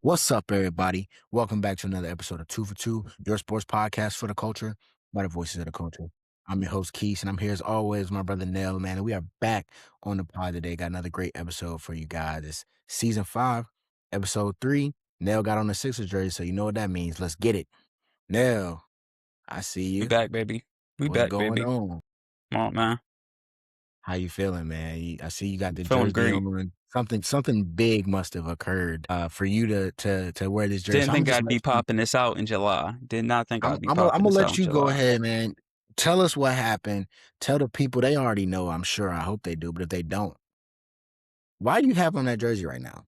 What's up, everybody? Welcome back to another episode of Two for Two, your sports podcast for the culture by the voices of the culture. I'm your host, Keith, and I'm here as always with my brother Nell, man. And we are back on the pod today. Got another great episode for you guys. It's season 5, episode 3. Nell got on the Sixers jersey, so you know what that means. Let's get it. Nell, I see We you. back, baby. We What's back, going baby. on? Come on, man. How you feeling, man? I see you got the Feeling jersey great. on. Something big must have occurred for you to wear this jersey. Didn't So I'm think just I'd be popping this out in July. Did not think I'd be I'm popping gonna this out let in you go July. ahead, man. Tell us what happened. Tell the people. They already know, I'm sure. I hope they do. But if they don't, why do you have on that jersey right now?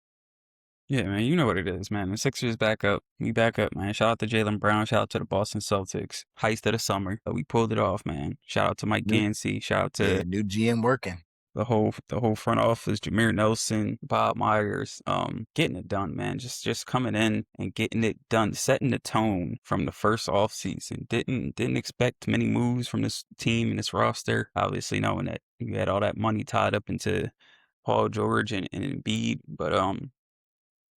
Yeah, man, you know what it is, man. The Sixers back up. We back up, man. Shout out to Jaylen Brown. Shout out to the Boston Celtics. Heist of the summer. But we pulled it off, man. Shout out to Mike New, Gansey. Shout out to new GM working. the whole front office, Jameer Nelson, Bob Myers, getting it done, man. Just coming in and getting it done, setting the tone from the first offseason. Didn't expect many moves from this team and this roster. Obviously knowing that you had all that money tied up into Paul George and Embiid. But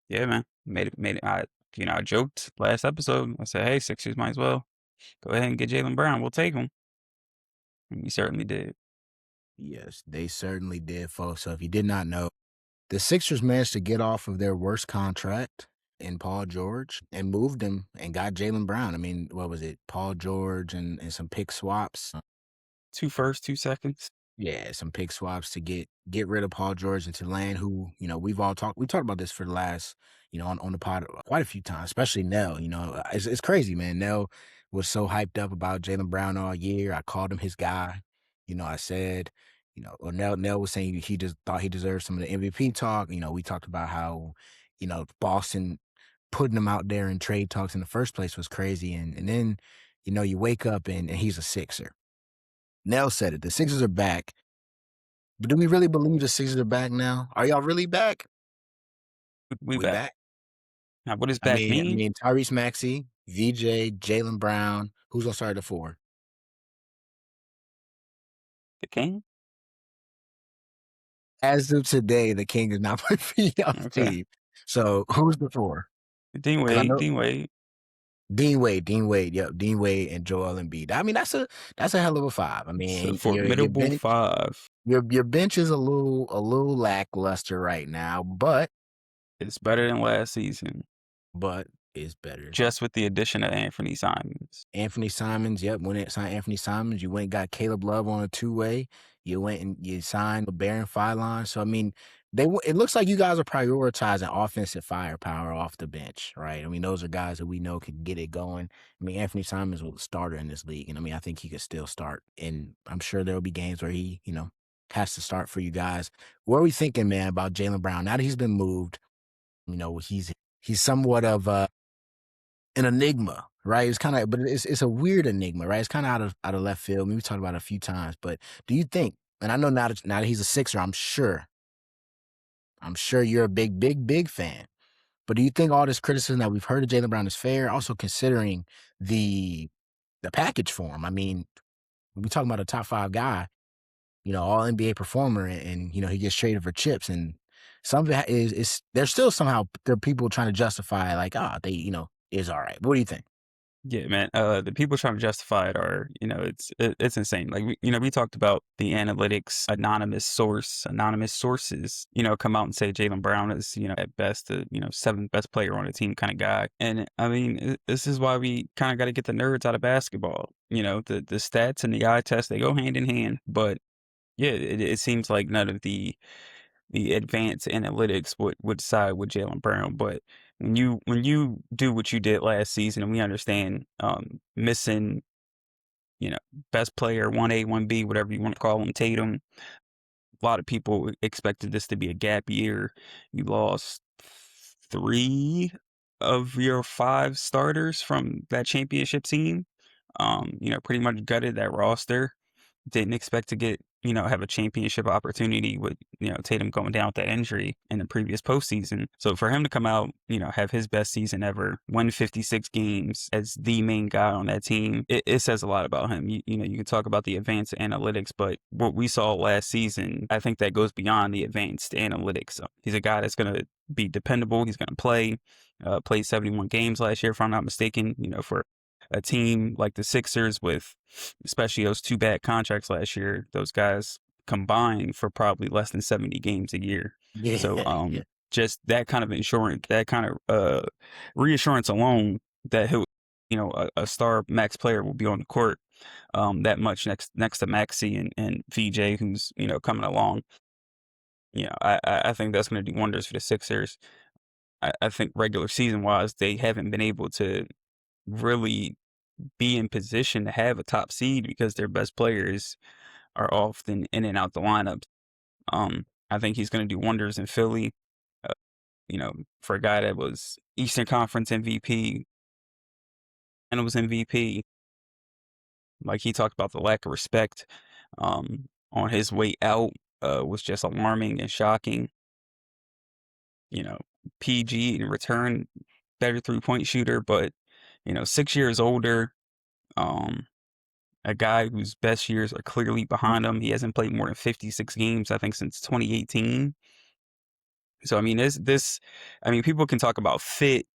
yeah, man. Made it I joked last episode. I said, hey, Sixers might as well go ahead and get Jaylen Brown. We'll take him. And we certainly did. Yes, they certainly did, folks. So if you did not know, the Sixers managed to get off of their worst contract in Paul George and moved him and got Jaylen Brown. I mean, what was it? Paul George and some pick swaps. 2 firsts, 2 seconds. Yeah, some pick swaps to get rid of Paul George and to land who, we talked about this for the last, on the pod quite a few times, especially Nell. It's crazy, man. Nell was so hyped up about Jaylen Brown all year. I called him his guy. I said, or Nell was saying he just thought he deserved some of the MVP talk. We talked about how, Boston putting him out there in trade talks in the first place was crazy. And then, you wake up and he's a Sixer. Nell said it. The Sixers are back. But do we really believe the Sixers are back now? Are y'all really back? We back. Now, what does back mean? I mean, Tyrese Maxey, VJ, Jaylen Brown. Who's gonna start at 4? The King? As of today, the King is not playing for y'all's team. So who's the 4? Dean Wade. Dean Wade, yep, Dean Wade and Joel Embiid. I mean, that's a hell of a 5. I mean, it's a formidable 5. Your bench is a little lackluster right now, but it's better than last season. But it's better. Just with the addition of Anthony Simons. Yep. When it signed Anthony Simons, you went and got Caleb Love on a 2-way. You went and you signed Baron Philon. So I mean, it looks like you guys are prioritizing offensive firepower off the bench, right? I mean, those are guys that we know can get it going. I mean, Anthony Simons was a starter in this league, and I mean, I think he could still start. And I'm sure there'll be games where he, has to start for you guys. What are we thinking, man, about Jaylen Brown now that he's been moved? He's somewhat of an enigma, right? It's kind of, but it's a weird enigma, right? It's kind of out of left field. We talked about it a few times, but do you think? And I know now that he's a Sixer, I'm sure you're a big fan. But do you think all this criticism that we've heard of Jaylen Brown is fair? Also considering the package for him. I mean, we talking about a top 5 guy, all NBA performer, and he gets traded for chips, and some of it is there's still somehow there are people trying to justify like, they is all right. What do you think? Yeah, man. The people trying to justify it are, it's insane. Like we talked about the analytics, anonymous sources, come out and say Jaylen Brown is, at best, the 7th best player on the team kind of guy. And I mean, this is why we kind of got to get the nerds out of basketball. The stats and the eye test, they go hand in hand. But yeah, it seems like none of the advanced analytics would side with Jaylen Brown. But when you do what you did last season, and we understand missing, best player 1A, 1B, whatever you want to call him, Tatum. A lot of people expected this to be a gap year. You lost 3 of your 5 starters from that championship team. Pretty much gutted that roster. Didn't expect to get, have a championship opportunity with, Tatum going down with that injury in the previous postseason. So for him to come out, have his best season ever, win 56 games as the main guy on that team, it says a lot about him. You can talk about the advanced analytics, but what we saw last season, I think that goes beyond the advanced analytics. So he's a guy that's going to be dependable. He's going to play. played 71 games last year, if I'm not mistaken. For a team like the Sixers, with especially those 2 bad contracts last year, those guys combined for probably less than 70 games a year. So, Yeah, yeah. just that kind of insurance, that kind of reassurance alone that he'll, a star max player will be on the court that much next to Maxi and VJ, who's coming along. I think that's going to do wonders for the Sixers. I think regular season wise, they haven't been able to really be in position to have a top seed because their best players are often in and out the lineup. I think he's going to do wonders in Philly. Uh, for a guy that was Eastern Conference MVP and was MVP, like he talked about the lack of respect on his way out was just alarming and shocking. You know, PG in return, better 3-point shooter, but 6 years older. Um, a guy whose best years are clearly behind him. He hasn't played more than 56 games, I think, since 2018. So I mean, people can talk about fit,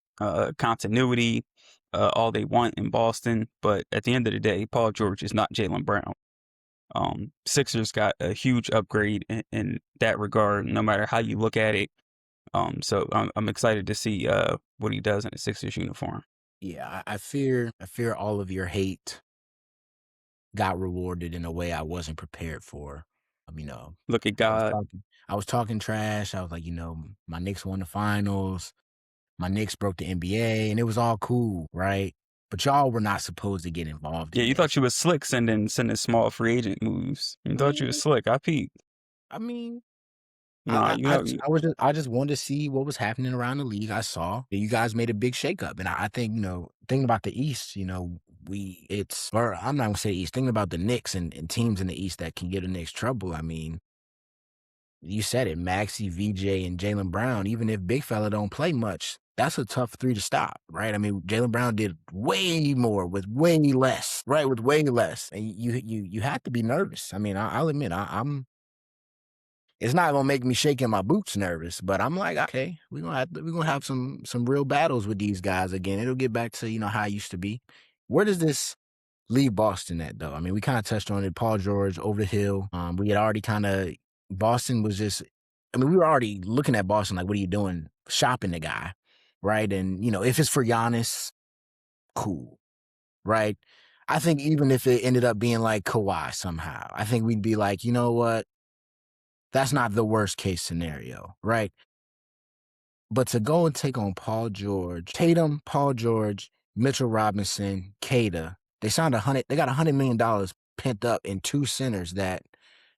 continuity, all they want in Boston, but at the end of the day, Paul George is not Jaylen Brown. Sixers got a huge upgrade in that regard, no matter how you look at it. So I'm excited to see what he does in a Sixers uniform. Yeah, I fear all of your hate got rewarded in a way I wasn't prepared for. Look at I was God. talking I was talking trash. I was like, my Knicks won the finals. My Knicks broke the NBA, and it was all cool, right? But y'all were not supposed to get involved Yeah, in you thought this. you was slick sending small free agent moves. You I thought you was mean, slick. I peeped. I mean, Nah, I just wanted to see what was happening around the league. I saw that you guys made a big shakeup, and I think thinking about the East, or I'm not gonna say East. Thinking about the Knicks and teams in the East that can give the Knicks trouble. I mean, you said it, Maxey, VJ, and Jaylen Brown. Even if Big Fella don't play much, that's a tough 3 to stop, right? I mean, Jaylen Brown did way more with way less, right? With way less, and you had to be nervous. I mean, I'll admit, I'm. It's not gonna make me shaking my boots nervous, but I'm like, okay, we're gonna have some real battles with these guys again. It'll get back to how it used to be. Where does this leave Boston at though? I mean, we kind of touched on it. Paul George over the hill. We had already Boston was just. I mean, we were already looking at Boston like, what are you doing, shopping the guy, right? And if it's for Giannis, cool, right? I think even if it ended up being like Kawhi somehow, I think we'd be like, you know what? That's not the worst case scenario, right? But to go and take on Paul George, Tatum, Paul George, Mitchell Robinson, Kata, they got $100 million pent up in 2 centers and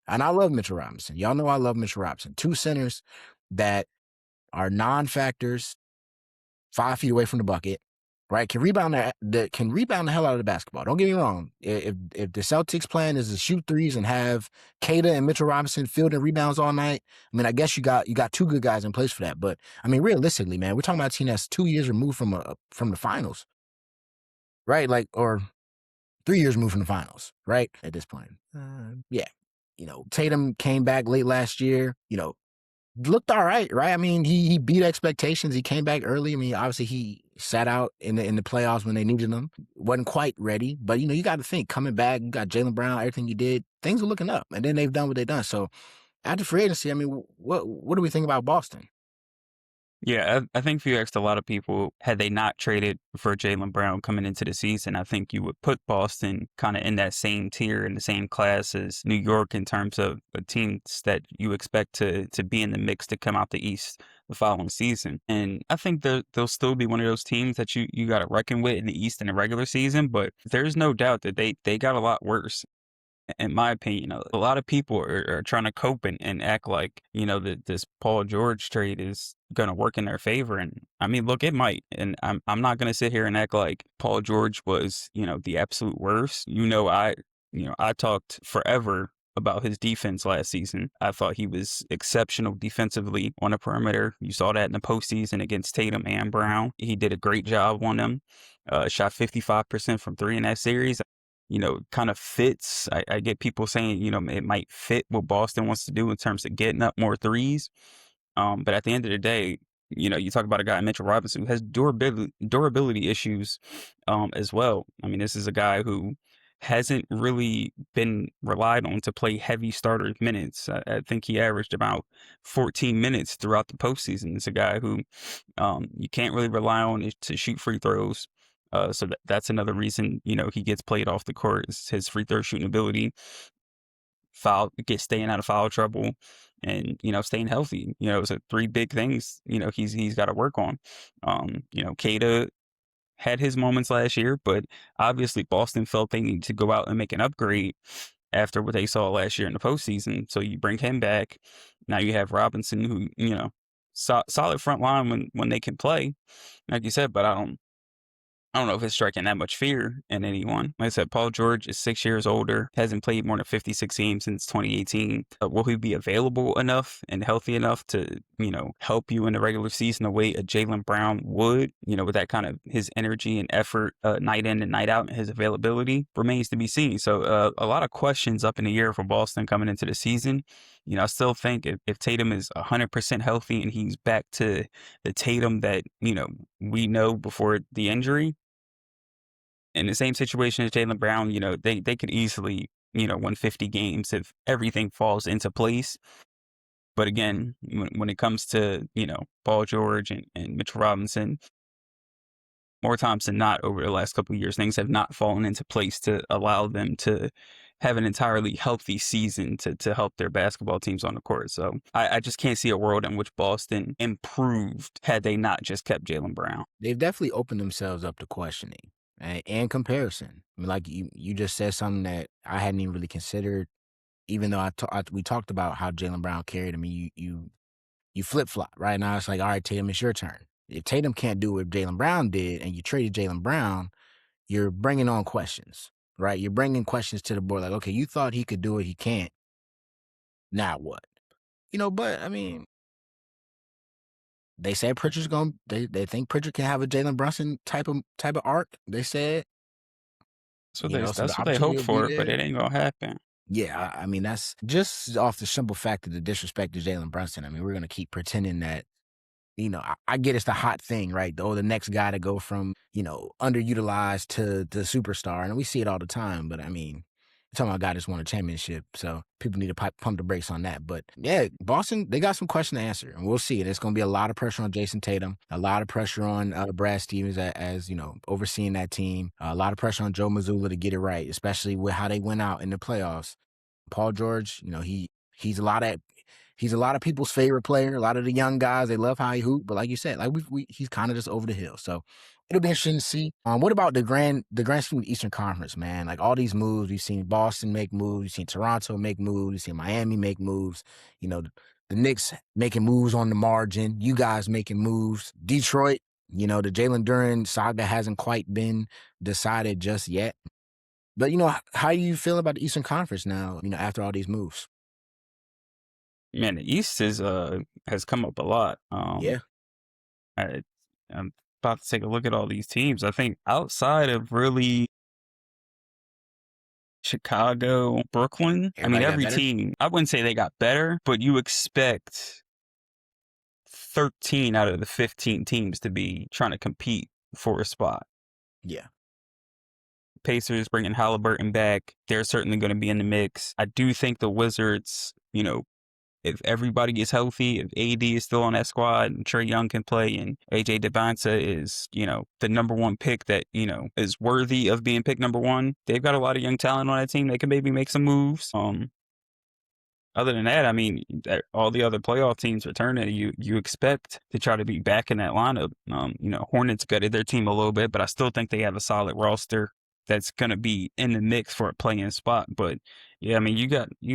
I love Mitchell Robinson. Y'all know I love Mitchell Robinson. 2 centers that are non-factors, 5 feet away from the bucket, right? Can rebound the hell out of the basketball. Don't get me wrong. If the Celtics plan is to shoot threes and have Kata and Mitchell Robinson fielding rebounds all night, I mean, I guess you got 2 good guys in place for that. But I mean, realistically, man, we're talking about a team that's 2 years removed from the finals, right? Like, or 3 years removed from the finals, right? At this point, yeah. Tatum came back late last year. Looked all right? I mean, he beat expectations. He came back early. I mean, obviously he sat out in the playoffs when they needed him. Wasn't quite ready, but you got to think coming back. You got Jaylen Brown. Everything you did, things are looking up. And then they've done what they've done. So after free agency, I mean, what do we think about Boston? Yeah, I think if you asked a lot of people, had they not traded for Jaylen Brown coming into the season, I think you would put Boston kind of in that same tier, in the same class as New York in terms of the teams that you expect to be in the mix to come out the East the following season. And I think they'll still be one of those teams that you got to reckon with in the East in the regular season, but there's no doubt that they got a lot worse. In my opinion, a lot of people are trying to cope and act like, that this Paul George trade is going to work in their favor. And I mean, look, it might. And I'm not going to sit here and act like Paul George was, the absolute worst. I talked forever about his defense last season. I thought he was exceptional defensively on the perimeter. You saw that in the postseason against Tatum and Brown. He did a great job on them. Shot 55% from 3 in that series. Kind of fits. I get people saying, it might fit what Boston wants to do in terms of getting up more threes. But at the end of the day, You talk about a guy, Mitchell Robinson, who has durability issues as well. I mean, this is a guy who hasn't really been relied on to play heavy starter minutes. I think he averaged about 14 minutes throughout the postseason. It's a guy who you can't really rely on to shoot free throws. So that's another reason, he gets played off the court, is his free throw shooting ability, staying out of foul trouble, and staying healthy. It's three big things. He's got to work on. Kata had his moments last year, but obviously Boston felt they needed to go out and make an upgrade after what they saw last year in the postseason. So you bring him back. Now you have Robinson, who solid front line when they can play, like you said. But I don't know if it's striking that much fear in anyone. Like I said, Paul George is 6 years older, hasn't played more than 56 games since 2018. Will he be available enough and healthy enough to, help you in the regular season the way a Jaylen Brown would, with that kind of his energy and effort night in and night out, and his availability remains to be seen. So a lot of questions up in the air for Boston coming into the season. I still think if Tatum is 100% healthy and he's back to the Tatum that, we know before the injury, in the same situation as Jaylen Brown, they could easily, win 50 games if everything falls into place. But again, when it comes to, Paul George and Mitchell Robinson, more times than not over the last couple of years, things have not fallen into place to allow them to have an entirely healthy season to help their basketball teams on the court. So I just can't see a world in which Boston improved had they not just kept Jaylen Brown. They've definitely opened themselves up to questioning and comparison. I mean, like you just said something that I hadn't even really considered. Even though we talked about how Jaylen Brown carried. I mean, you flip flop right now. It's like, all right, Tatum, it's your turn. If Tatum can't do what Jaylen Brown did, and you traded Jaylen Brown, you're bringing on questions, right? You're bringing questions to the board. Like, okay, you thought he could do it, he can't. Now what? But I mean, they said Pritchard's going. They think Pritchard can have a Jalen Brunson type of arc. They said, so That's the what they opportunity hope will for, be but there. it ain't gonna happen. Yeah, I mean, that's just off the simple fact of the disrespect to Jalen Brunson. I mean, we're gonna keep pretending that. I get it's the hot thing, right? The next guy to go from, underutilized to the superstar. And we see it all the time. But I mean, you're talking about a guy that's won a championship. So people need to pump the brakes on that. But yeah, Boston, they got some question to answer. And we'll see. There's going to be a lot of pressure on Jason Tatum, a lot of pressure on Brad Stevens as, overseeing that team, a lot of pressure on Joe Mazzulla to get it right, especially with how they went out in the playoffs. Paul George, he's a lot of people's favorite player. A lot of the young guys, they love how he hoop. But like you said, like he's kind of just over the hill. So it'll be interesting to see. What about the grand scheme of the Eastern Conference, man? Like all these moves, we've seen Boston make moves, we've seen Toronto make moves, we've seen Miami make moves. The Knicks making moves on the margin. You guys making moves. Detroit, the Jalen Duren saga hasn't quite been decided just yet. But how do you feel about the Eastern Conference now? After all these moves. Man, the East has come up a lot. Yeah. I'm about to take a look at all these teams. I think outside of really Chicago, Brooklyn, every team, I wouldn't say they got better, but you expect 13 out of the 15 teams to be trying to compete for a spot. Yeah. Pacers bringing Halliburton back, they're certainly going to be in the mix. I do think the Wizards, if everybody is healthy, if AD is still on that squad and Trae Young can play and AJ Devonta is, the number one pick that, is worthy of being picked number one, they've got a lot of young talent on that team. They can maybe make some moves. Other than that, I mean, all the other playoff teams returning, you expect to try to be back in that lineup. Hornets gutted their team a little bit, but I still think they have a solid roster that's going to be in the mix for a play-in spot. But yeah, I mean, you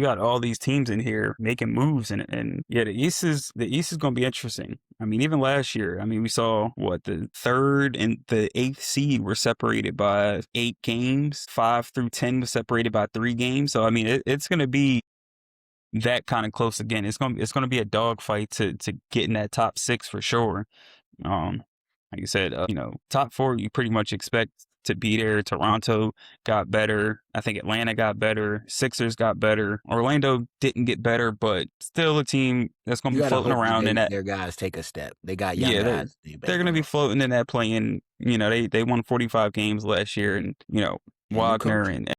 got all these teams in here making moves, and yeah, the East is going to be interesting. I mean, even last year, I mean, we saw the 3rd and the 8th seed were separated by 8 games. 5 through 10 was separated by 3 games. So I mean, it's going to be that kind of close again. It's going to be a dogfight to get in that top 6 for sure. Like you said, top 4 you pretty much expect to be there. Toronto got better. I think Atlanta got better. Sixers got better. Orlando didn't get better, but still a team that's going You to be gotta floating hope that around in that. their guys take a step. They got young Yeah, guys. they're going to be floating in that playing. They won 45 games last year, and And new Wagner coach. and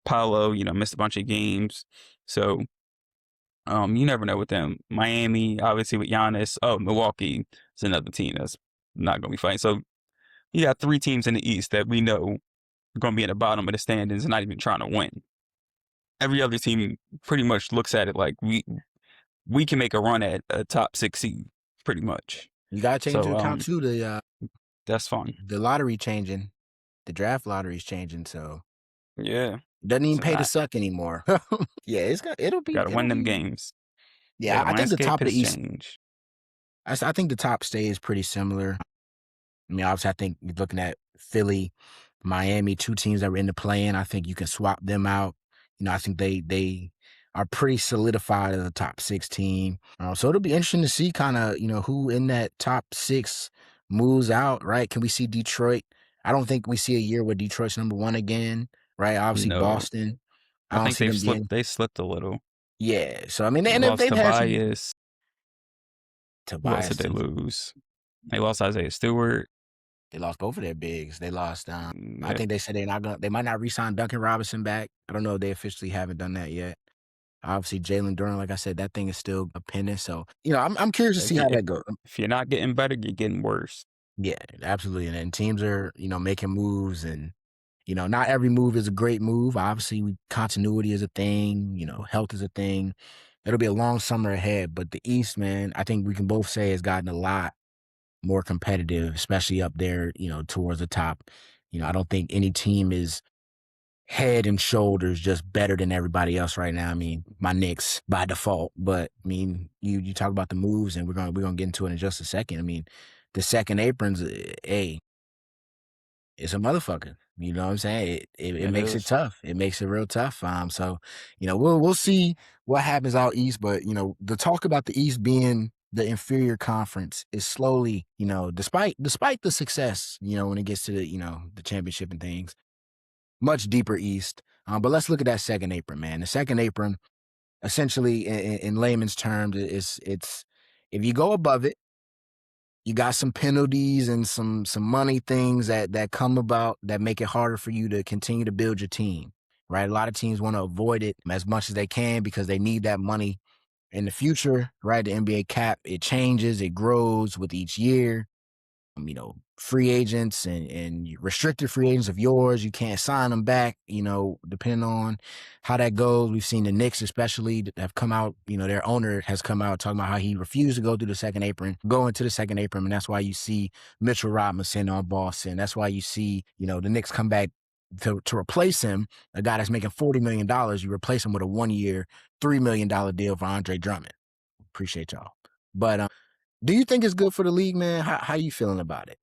Paolo, missed a bunch of games. So you never know with them. Miami, obviously with Giannis. Oh, Milwaukee is another team that's not going to be fighting. So you got 3 teams in the East that we know are going to be at the bottom of the standings and not even trying to win. Every other team pretty much looks at it like we can make a run at a top 6 seed, pretty much. You gotta take into So account too that's fun. the lottery changing. The draft lottery is changing, so Yeah. it doesn't even So pay to suck anymore. Yeah, got to win them games. Yeah, Yeah, the I think the landscape top of the has East. changed. I think the top stays pretty similar. I mean, obviously, I think you're looking at Philly, Miami, 2 teams that were in the play-in. I think you can swap them out. I think they are pretty solidified as a top 6 team. So it'll be interesting to see kind of, who in that top 6 moves out, right? Can we see Detroit? I don't think we see a year where Detroit's number 1 again, right? Obviously, No, Boston. I I don't think see them being. they slipped a little. Yeah. So, I mean, They and lost they've had some. Tobias. Who else Tobias did they too. lose? They lost Isaiah Stewart. They lost both of their bigs. They lost. I Yeah, think they said they might not re-sign Duncan Robinson back. I don't know if they officially haven't done that yet. Obviously, Jaylen Brown, like I said, that thing is still a pending. So I'm curious to if see you how that goes. if you're not getting better, you're getting worse. Yeah, absolutely. And teams are making moves, and not every move is a great move. Obviously, continuity is a thing. Health is a thing. It'll be a long summer ahead, but the East, man, I think we can both say has gotten a lot more competitive, especially up there, towards the top. I don't think any team is head and shoulders just better than everybody else right now. I mean, my Knicks by default, but I mean, you talk about the moves, and we're gonna get into it in just a second. I mean, the second aprons, hey, it's a motherfucker. You know what I'm saying? It It makes it is. tough. It makes it real tough. So we'll see what happens out east, but the talk about the East being the inferior conference is slowly, despite the success, when it gets to the championship and things, much deeper east. But let's look at that second apron, man. The second apron, essentially, in layman's terms, it's if you go above it, you got some penalties and some money things that come about that make it harder for you to continue to build your team, right? A lot of teams want to avoid it as much as they can because they need that money in the future, right? The NBA cap, it changes, it grows with each year. Free agents and restricted free agents of yours, you can't sign them back, depending on how that goes. We've seen the Knicks especially have come out, their owner has come out talking about how he refused to go through the second apron, go into the second apron. And that's why you see Mitchell Robinson on Boston. That's why you see, the Knicks come back to replace him, a guy that's making $40 million. You replace him with a 1-year, $3 million deal for Andre Drummond. Appreciate y'all. But do you think it's good for the league, man? How you feeling about it?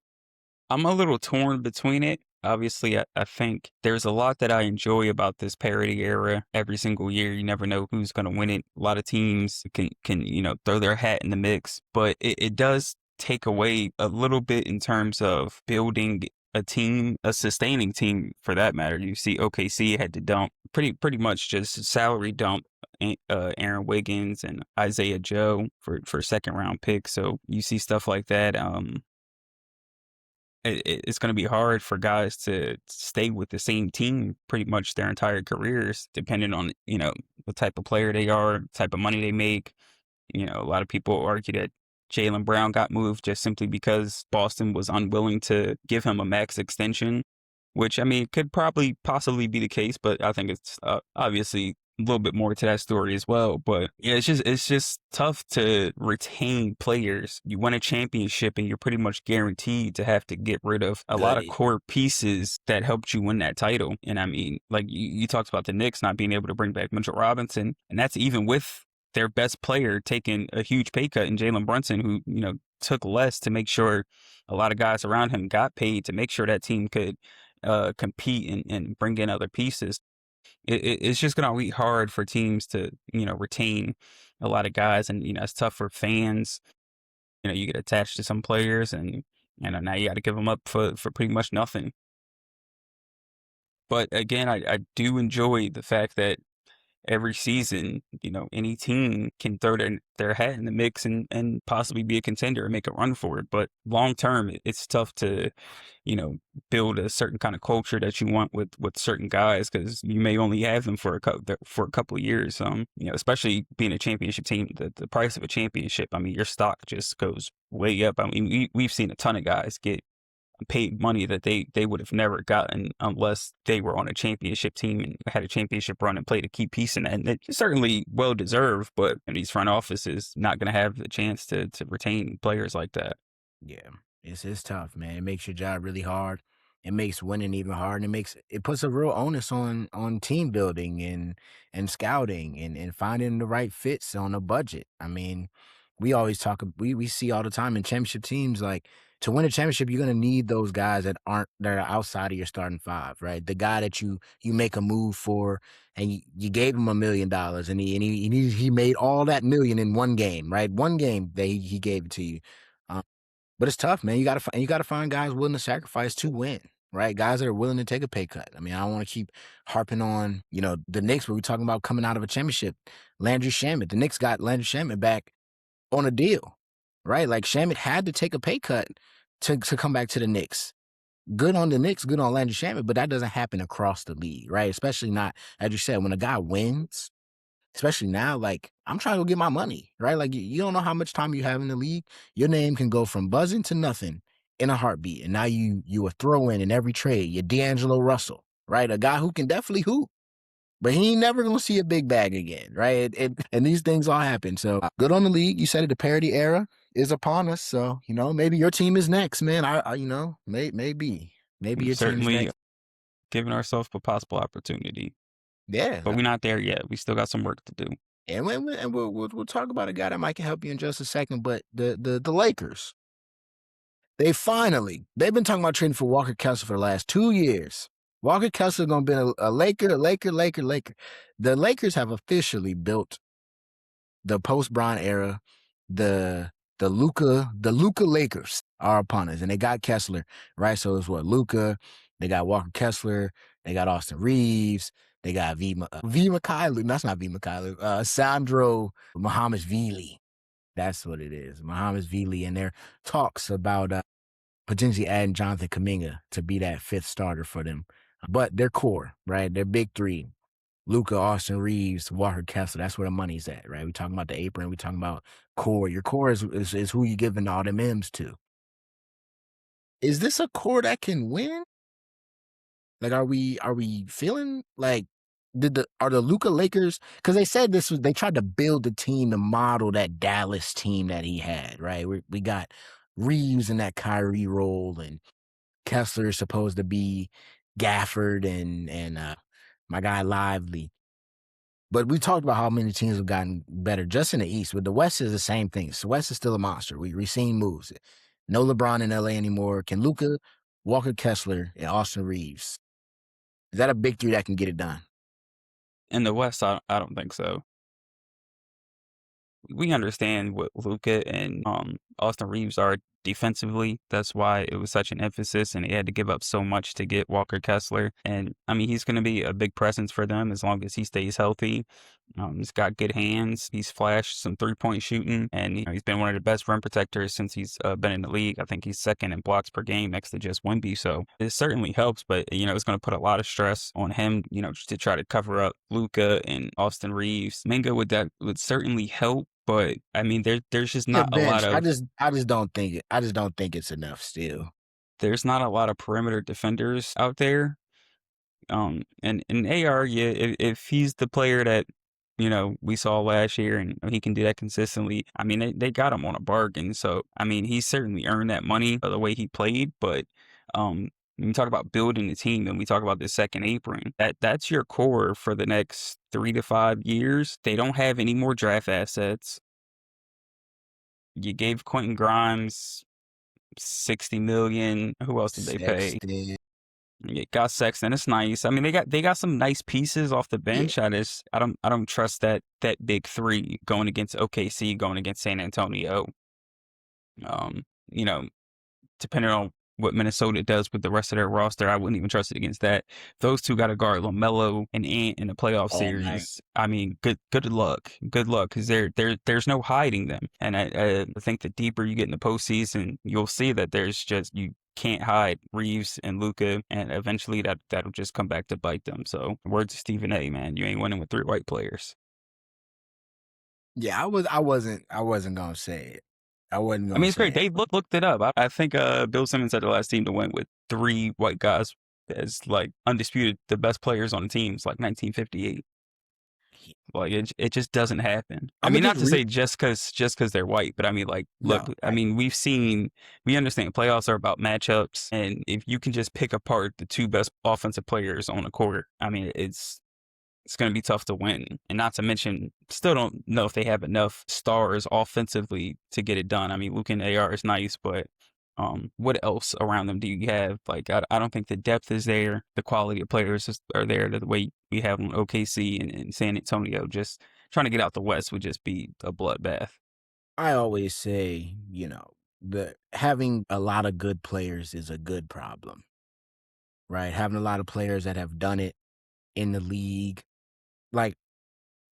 I'm a little torn between it. Obviously, I think there's a lot that I enjoy about this parity era. Every single year, you never know who's going to win it. A lot of teams can throw their hat in the mix, but it does take away a little bit in terms of building a team, a sustaining team for that matter. You see OKC had to dump pretty much just salary dump Aaron Wiggins and Isaiah Joe for second round picks. So you see stuff like that. It's going to be hard for guys to stay with the same team pretty much their entire careers, depending on, the type of player they are, type of money they make. A lot of people argue that Jaylen Brown got moved just simply because Boston was unwilling to give him a max extension, which, I mean, could probably possibly be the case, but I think it's obviously a little bit more to that story as well. But yeah, it's just tough to retain players. You win a championship and you're pretty much guaranteed to have to get rid of a lot of Good. core pieces that helped you win that title. And I mean, like you talked about the Knicks not being able to bring back Mitchell Robinson, and that's even with their best player taking a huge pay cut in Jalen Brunson, who, took less to make sure a lot of guys around him got paid to make sure that team could compete and bring in other pieces. It's just going to be hard for teams to, retain a lot of guys. And, it's tough for fans. You get attached to some players and, now you got to give them up for pretty much nothing. But again, I do enjoy the fact that every season, any team can throw their hat in the mix and possibly be a contender and make a run for it. But long term, it's tough to, you know, build a certain kind of culture that you want with certain guys because you may only have them for a couple of years. Especially being a championship team, the price of a championship. I mean, your stock just goes way up. I mean, we've seen a ton of guys get paid money that they would have never gotten unless they were on a championship team and had a championship run and played a key piece in that. And it's certainly well deserved, but these front offices not going to have the chance to retain players like that. Yeah, it's tough, man. It makes your job really hard. It makes winning even hard, and it puts a real onus on team building and scouting and finding the right fits on a budget. I mean, we see all the time in championship teams, like, to win a championship, you're gonna need those guys that are outside of your starting five, right? The guy that you make a move for, and you gave him $1 million, and he made all that million in one game, right? One game that he gave it to you. But it's tough, man. You gotta find guys willing to sacrifice to win, right? Guys that are willing to take a pay cut. I mean, I don't want to keep harping on, the Knicks, but we're talking about coming out of a championship. Landry Shamet, the Knicks got Landry Shamet back on a deal, right? Like, Shamet had to take a pay cut to come back to the Knicks. Good on the Knicks, good on Landry Shamet, but that doesn't happen across the league, right? Especially not, as you said, when a guy wins. Especially now, like, I'm trying to go get my money, right? Like, you don't know how much time you have in the league. Your name can go from buzzing to nothing in a heartbeat. And now you a throw in every trade. You're D'Angelo Russell, right? A guy who can definitely hoop, but he ain't never gonna see a big bag again, right? And these things all happen. So good on the league. You said it, the parity era is upon us. So, maybe your team is next, man. Maybe We've your team is certainly next. given ourselves a possible opportunity, but Yeah. we're not there yet. We still got some work to do. And we'll talk about a guy that might can help you in just a second, but the Lakers, they've been talking about trading for Walker Kessler for the last 2 years. Walker Kessler gonna be a Laker. The Lakers have officially built the post Bron era. The Luka Lakers are upon us, and they got Kessler, right? So it's what, Luka, they got Walker Kessler, they got Austin Reaves, they got V Mikhailuk. That's not V Mikhailuk. Sandro Muhammad Vili. That's what it is. Muhammad Vili, and their talks about potentially adding Jonathan Kuminga to be that fifth starter for them. But their core, right? Their big three: Luka, Austin Reaves, Walker Kessler. That's where the money's at, right? We talking about the apron. We talking about core. Your core is who you giving all them M's to. Is this a core that can win? Like, are we feeling like, are the Luka Lakers? Because they said they tried to build the team to model that Dallas team that he had, right? We got Reeves in that Kyrie role, and Kessler is supposed to be Gafford and my guy Lively. But we talked about how many teams have gotten better just in the East. But the West is the same thing. So West is still a monster. We've seen moves. No LeBron in LA anymore. Can Luka, Walker Kessler, and Austin Reeves? Is that a big three that can get it done? In the West, I don't think so. We understand what Luka and Austin Reeves are defensively. That's why it was such an emphasis, and they had to give up so much to get Walker Kessler. And I mean, he's going to be a big presence for them as long as he stays healthy. He's got good hands. He's flashed some 3-point shooting, and he's been one of the best rim protectors since he's been in the league. I think he's second in blocks per game next to just Wemby. So it certainly helps, but it's going to put a lot of stress on him. Just to try to cover up Luka and Austin Reeves. Minga would certainly help. But I mean, there's just The not a lot bench. I of just I just don't think it. I just don't think it's enough still. there's not a lot of perimeter defenders out there. And AR, yeah, if he's the player that we saw last year and he can do that consistently, I mean they got him on a bargain. So I mean he certainly earned that money by the way he played. But when we talk about building the team and we talk about the second apron, that's your core for the next 3 to 5 years. They don't have any more draft assets. You gave Quentin Grimes 60 million. Who else did they pay? Sexton. You got Sexton. It's nice. I mean, they got some nice pieces off the Yeah. bench. I don't trust that big three going against OKC, going against San Antonio. Um, you know, depending on what Minnesota does with the rest of their roster, I wouldn't even trust it against that. Those two got to guard LaMelo and Ant in the playoff all night. series. I mean, good luck, because there's no hiding them. And I think the deeper you get in the postseason, you'll see that there's just you can't hide Reaves and Luka, and eventually that'll just come back to bite them. So, words of Stephen A. Man, you ain't winning with 3 white players. Yeah, I wasn't gonna say it. I wasn't I mean, gonna it's say great. it. They looked it up. I think Bill Simmons had the last team to win with 3 white guys as like undisputed the best players on the teams, like 1958. Like it just doesn't happen. I I'm gonna mean, not just to read. say just because they're white, but I mean, like, look, No, I right. mean, we understand playoffs are about matchups, and if you can just pick apart the 2 best offensive players on the court, I mean, it's going to be tough to win. And not to mention, still don't know if they have enough stars offensively to get it done. I mean, Luka and AR is nice, but what else around them do you have? Like, I don't think the depth is there. The quality of players are there the way we have on OKC and San Antonio. Just trying to get out the West would just be a bloodbath. I always say, the having a lot of good players is a good problem, right? Having a lot of players that have done it in the league, like,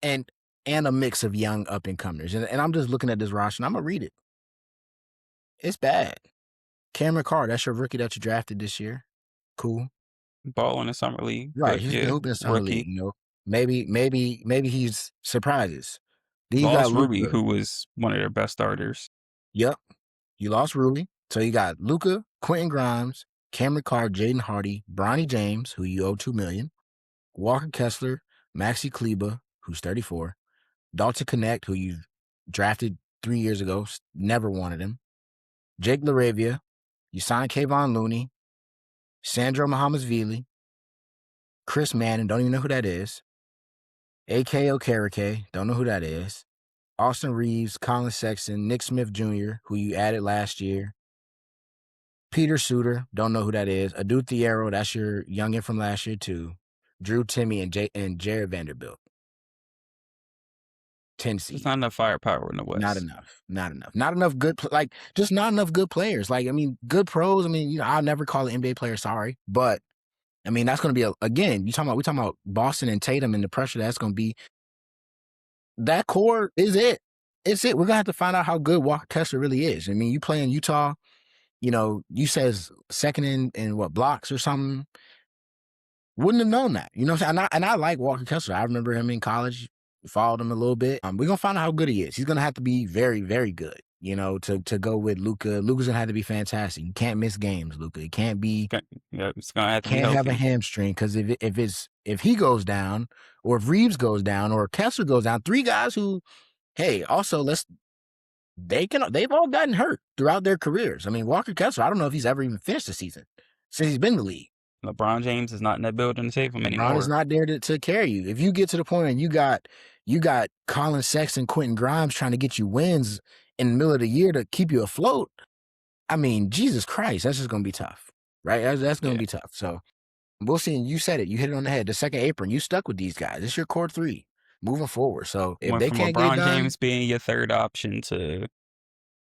and a mix of young up and comers. And I'm just looking at this roster and I'm gonna read it. It's bad. Cameron Carr, that's your rookie that you drafted this year. Cool. Ball in the summer league, Right. but He's been yeah, hooping in summer league, rookie. Maybe he's surprises. Then you got Lost Ruby, Luka. who was one of their best starters. Yep. You lost Rudy. So you got Luka, Quentin Grimes, Cameron Carr, Jaden Hardy, Bronny James, who you owe $2 million, Walker Kessler, Maxi Kleba, who's 34, Dalton Connect, who you drafted 3 years ago, never wanted him, Jake LaRavia, you signed Kayvon Looney, Sandro Mahamasvili, Chris Manning, don't even know who that is, A.K. Okereke, don't know who that is, Austin Reaves, Colin Sexton, Nick Smith Jr., who you added last year, Peter Suter, don't know who that is, Adu Thiero, that's your youngin from last year too, Drew Timmy, and Jared Vanderbilt. 10 There's seed. not enough firepower in the Not West. enough. Not enough good, just not enough good players. Like, I mean, good pros. I mean, I'll never call an NBA player sorry, but I mean, that's going to be again, we're talking about Boston and Tatum and the pressure that's going to be. That core is it. It's it. We're going to have to find out how good Walker Kessler really is. I mean, you play in Utah, you says second in what, blocks or something. Wouldn't have known that. You know what I'm saying? And I like Walker Kessler. I remember him in college. Followed him a little bit. We're gonna find out how good he is. He's gonna have to be very, very good, to go with Luka. Luka's gonna have to be fantastic. You can't miss games, Luka. It can't be Yeah, it's gonna have to be can't have a healthy. hamstring, because if he goes down, or if Reaves goes down, or Kessler goes down, 3 guys who, hey, also they've all gotten hurt throughout their careers. I mean, Walker Kessler, I don't know if he's ever even finished the season since he's been in the league. LeBron James is not in that building to save him LeBron is anymore. not there to carry you. If you get to the point and you got Colin Sexton, Quentin Grimes trying to get you wins in the middle of the year to keep you afloat, I mean, Jesus Christ, that's just going to be tough, right? That's going to be tough. So we'll see. You said it. You hit it on the head. The second apron, you stuck with these guys. It's your core 3 moving forward. So if Went they from can't get it LeBron done, James being your third option to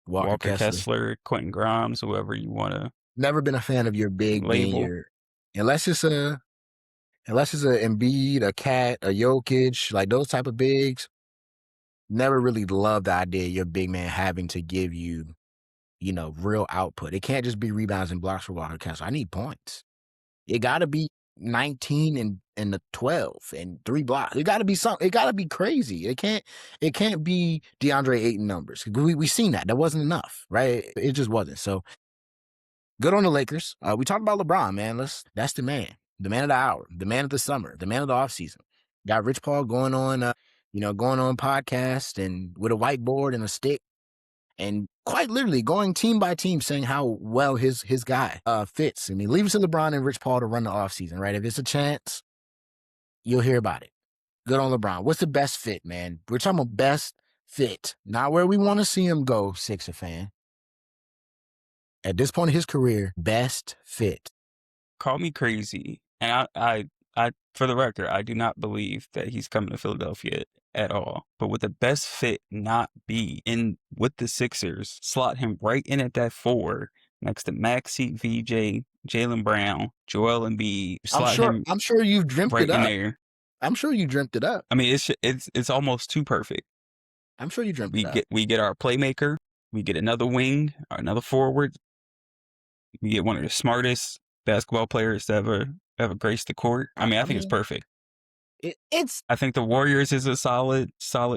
Walker Kessler, Quentin Grimes, whoever you want to never been a fan of your big being label. unless it's a Embiid, a Cat, a Jokic, like those type of bigs. Never really loved the idea of your big man having to give you, real output. It can't just be rebounds and blocks for Walker Kessler. I need points. It got to be 19 and the 12 and 3 blocks. It got to be something. It got to be crazy. It can't be DeAndre Ayton numbers. We seen that. That wasn't enough, right? It just wasn't. So good on the Lakers. We talked about LeBron, man. That's the man of the hour, the man of the summer, the man of the offseason. Got Rich Paul going on podcast and with a whiteboard and a stick, and quite literally going team by team saying how well his guy fits. I mean, leave it to LeBron and Rich Paul to run the offseason, right? If it's a chance, you'll hear about it. Good on LeBron. What's the best fit, man? We're talking about best fit, not where we want to see him go, Sixer fan. At this point in his career, best fit. Call me crazy, and I, for the record, I do not believe that he's coming to Philadelphia at all. But would the best fit not be in with the Sixers? Slot him right in at that 4 next to Maxey, VJ, Jaylen Brown, Joel Embiid. I'm Slot sure him I'm sure you've dreamt it right in up. there. I'm sure you dreamt it up. I mean, it's almost too perfect. I'm sure you dreamt it We up. get our playmaker, we get another wing, another forward, we get one of the smartest basketball players to ever grace the court. I mean, I I think it's mean, perfect. it's I think the Warriors is a solid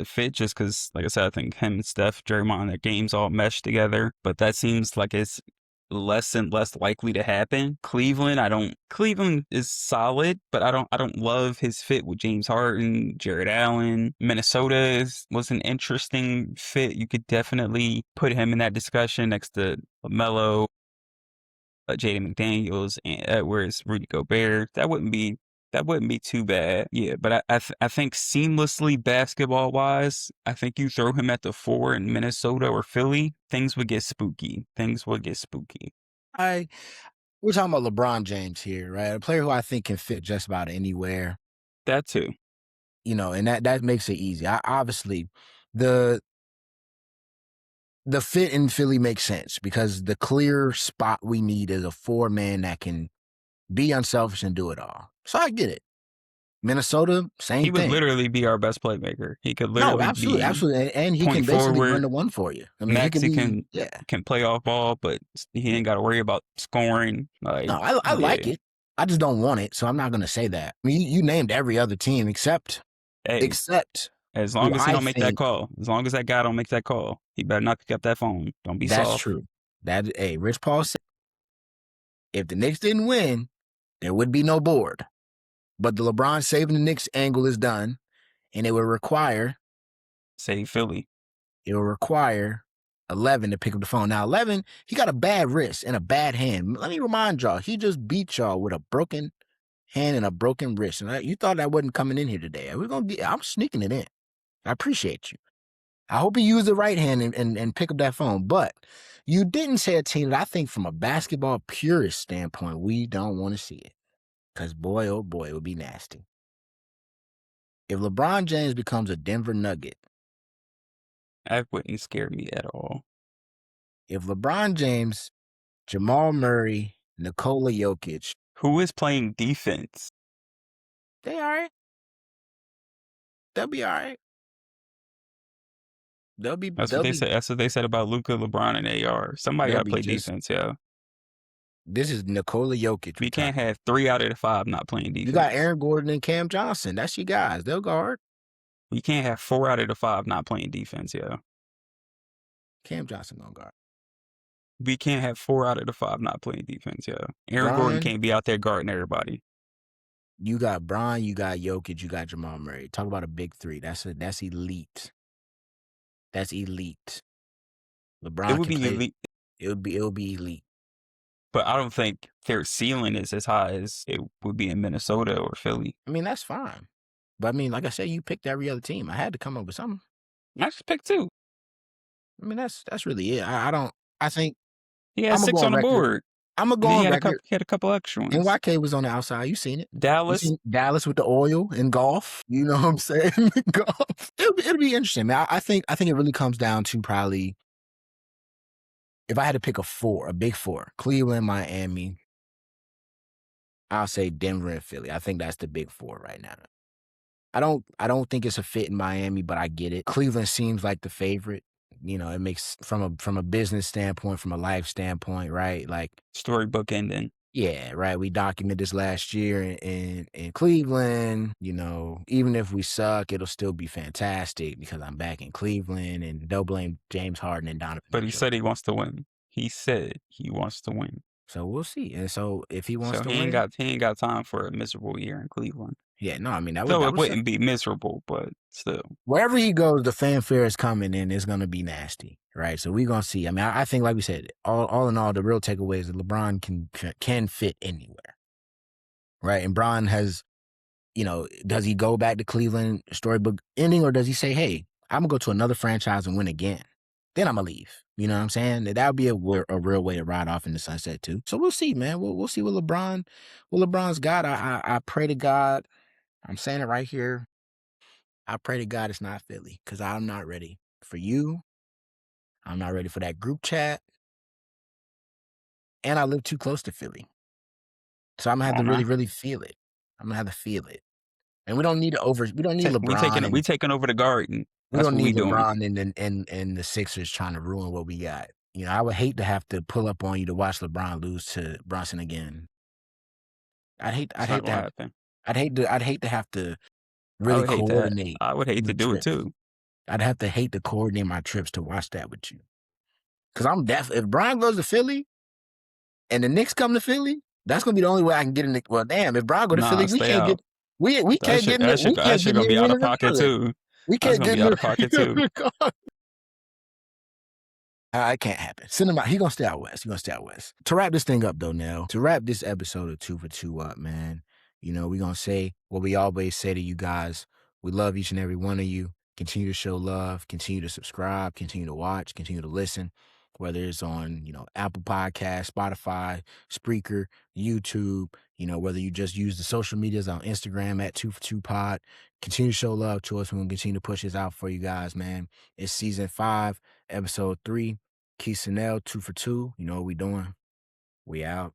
fit just because, like I said, I think him and Steph, Draymond, their games all mesh together. But that seems like it's less and less likely to happen. Cleveland is solid, but I don't love his fit with James Harden, Jared Allen. Minnesota was an interesting fit. You could definitely put him in that discussion next to LaMelo, Jaden McDaniels, and Edwards, Rudy Gobert. That wouldn't be too bad. Yeah, but I think seamlessly basketball wise, I think you throw him at the 4 in Minnesota or Philly, things would get spooky. Things would get spooky. I we're talking about LeBron James here, right? A player who I think can fit just about anywhere, That too. and that makes it easy. Obviously, the the fit in Philly makes sense because the clear spot we need is a 4-man that can be unselfish and do it all. So I get it. Minnesota, He same would thing. literally be our best playmaker. He could No, literally absolutely, be absolutely, and he point can basically run forward. the one for you. I mean, he could Maxi be, yeah. can play off ball, but he ain't got to worry about scoring. No, Like, I like yeah. it. I just don't want it, so I'm not going to say that. I mean, you named every other team except Hey, as who long as he I don't make that think. call, as long as that guy don't make that call, he better not pick up that phone. Don't be That's soft. true. Rich Paul said, if the Knicks didn't win, there would be no board. But the LeBron saving the Knicks angle is done, and it will require Say Philly. 11 to pick up the phone. Now, 11, he got a bad wrist and a bad hand. Let me remind y'all, he just beat y'all with a broken hand and a broken wrist. And you thought that wasn't coming in here today. I'm sneaking it in. I appreciate you. I hope he used the right hand and pick up that phone. But you didn't say a team that I think from a basketball purist standpoint, we don't want to see it. Because boy, oh boy, it would be nasty. If LeBron James becomes a Denver Nugget, That wouldn't scare me at all. if LeBron James, Jamal Murray, Nikola Jokic, Who is playing defense? they all right. They'll be all right. They'll be That's what they said. That's what they said about Luka, LeBron, and AR. Somebody they'll got to be play just. defense, yeah. This is Nikola Jokic. We can't have 3 out of the 5 not playing defense. You got Aaron Gordon and Cam Johnson. That's your guys. They'll guard. We can't have 4 out of the 5 not playing defense, yeah. Cam Johnson gonna guard. We can't have 4 out of the 5 not playing defense, yeah. Aaron Gordon Bron, can't be out there guarding everybody. you got Bron, you got Jokic, you got Jamal Murray. Talk about a big three. That's elite. That's elite. LeBron It would can be play. elite, It'll be elite. but I don't think their ceiling is as high as it would be in Minnesota or Philly. I mean, that's fine. But I mean, like I said, you picked every other team. I had to come up with something. I just picked 2. I mean, that's really it. I don't. I think He I'm had gonna go 6 on on the record. board. I'm gonna go And then on record. he had a couple extra ones. NYK was on the outside. You seen it. You Dallas. seen Dallas with the oil and golf. You know what I'm saying? Golf. It'll be interesting, man. I think it really comes down to probably if I had to pick a big 4, Cleveland, Miami. I'll say Denver and Philly. I think that's the big 4 right now. I don't think it's a fit in Miami, but I get it. Cleveland seems like the favorite. It makes from a business standpoint, from a life standpoint, right? Like Storybook ending. yeah, right. We documented this last year in Cleveland. Even if we suck, it'll still be fantastic because I'm back in Cleveland, and they'll blame James Harden and Donovan But he Mitchell. said he wants to win. He said he wants to win. So we'll see. And so if he wants So to he win, ain't got time for a miserable year in Cleveland. yeah, no, I mean that So it would suck. wouldn't be miserable, but still. Wherever he goes, the fanfare is coming and it's gonna be nasty, right? So we're gonna see. I mean, I think, like we said, all in all, the real takeaway is that LeBron can fit anywhere, right? And Bron has, does he go back to Cleveland storybook ending, or does he say, "Hey, I'm gonna go to another franchise and win again, then I'm gonna leave"? You know what I'm saying? That would be a real way to ride off in the sunset too. So we'll see, man. We'll see what LeBron's got. I pray to God. I'm saying it right here. I pray to God it's not Philly because I'm not ready for you. I'm not ready for that group chat. and I live too close to Philly. So I'm gonna have Come to on, really, man. really feel it. I'm gonna have to feel it. And we don't need LeBron We and taking over the garden. we That's don't what we need doing. LeBron and the Sixers trying to ruin what we got. You know, I would hate to have to pull up on you to watch LeBron lose to Brunson again. I'd It's not hate to gonna have happen. I'd hate to have to I really would hate that. coordinate I would hate the to do it trips. too. I'd have to hate to coordinate my trips to watch that with you. Cause I'm if Brian goes to Philly and the Knicks come to Philly, that's gonna be the only way I can get in the well, damn, if Brian go to Nah, Philly, stay out. we can't get in the we That can't shit get in gonna the be out arena of pocket together. too. We That's can't gonna get be in out of pocket too. the it can't happen. Send him out. He gonna stay out west. He gonna stay out west. To wrap this thing up though, now to wrap this episode of 2 for 2 up, man. You know, we gonna say what we always say to you guys. We love each and every one of you. Continue to show love. Continue to subscribe. Continue to watch. Continue to listen. Whether it's on, Apple Podcasts, Spotify, Spreaker, YouTube, whether you just use the social medias on Instagram at 2 for 2 Pod. Continue to show love to us. We're gonna continue to push this out for you guys, man. It's season 5, episode 3. Keith Snell, 2 for 2. You know what we doing? We out.